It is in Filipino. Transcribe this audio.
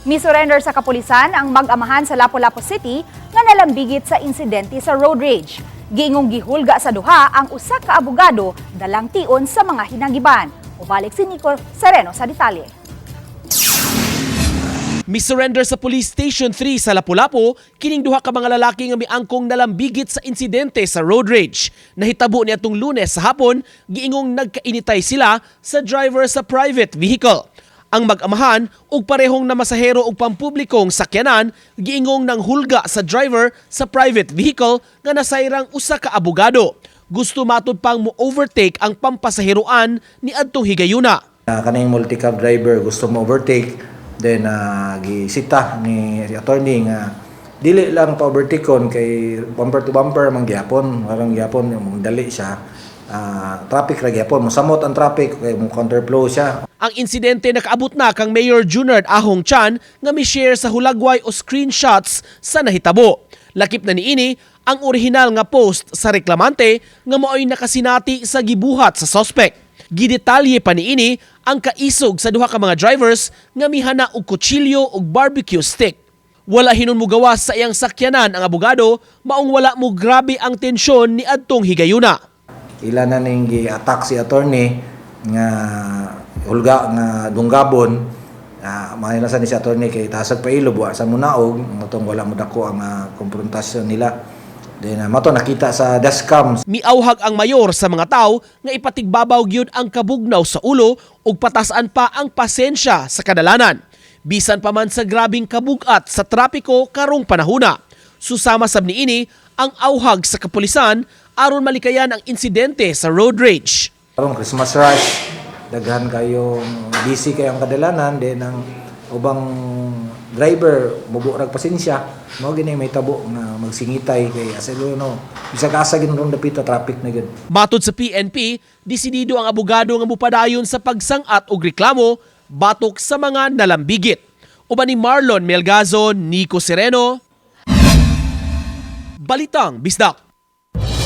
Misurrender sa kapulisan ang mag-amahan sa Lapu-Lapu City nga nalambigit sa insidente sa road rage. Giingong gihulga sa duha ang usa ka abogado dalang tion sa mga hinanggiban. Ubalik si Nico Sereno sa detalye. Misurrender sa Police Station 3 sa Lapu-Lapu kining duha ka mga lalaki nga miangkong nalambigit sa insidente sa road rage. Nahitabo niadtong Lunes sa hapon, giingong nagkainitay sila sa driver sa private vehicle. Ang mag-amahan ug parehong namasahero ug pampublikong sakyanan giingong nang hulga sa driver sa private vehicle nga nasayrang usa ka abogado. Gusto matud pang mo overtake ang pampasaheroan ni adtong higayuna. Kaning multi-cab driver gusto mo overtake, then gisita ni attorney nga dili lang pa-overtake kon kay bumper to bumper man gyapon, warang gyapon yung dali siya. Traffic ra gyapon, mosamot ang traffic kay mo counterflow siya. Ang insidente nakaabot na kang Mayor Junard Ahong Chan nga mi-share sa hulagway o screenshots sa nahitabo. Lakip na niini ang orihinal nga post sa reklamante nga maoy nakasinati sa gibuhat sa suspect. Gidetalye pa niini ang kaisog sa duha ka mga drivers nga mihana og kutsilyo ug barbecue stick. Wala hinon mo gawas sa iyang sakyanan ang abogado, maong wala mo grabe ang tensyon ni adtong higayuna. Ila na ning gi-attack si attorney nga hulga nga dunggabon. Mahinasan ni si attorney kay tasag pa ilo buwa sa munaog matong wala mo dako ang konfrontasyon nila. Then mato nakita sa dashcam. Miauhag ang mayor sa mga tao nga ipatigbabaw gyud ang kabugnaw sa ulo ug patasan pa ang pasensya sa kadalanan. Bisan pa man sa grabing kabugat sa trapiko karong panahona. Susama sab niini ang auhag sa kapulisan aron malikayan ang insidente sa road rage. Karong Christmas rush, daghan kayong busy kayong kadalanan, then ang ubang driver muburag pasensya, mao gini may tabo nga magsingitay kay aselo no. Bisag asa ginung dapita traffic na gid. Matod sa PNP, desidido ang abogado nga mupadayon sa pagsangat og reklamo batok sa mga nalambigit. Uban ni Marlon Melgazo, Nico Sereno, Balitang Bisdak.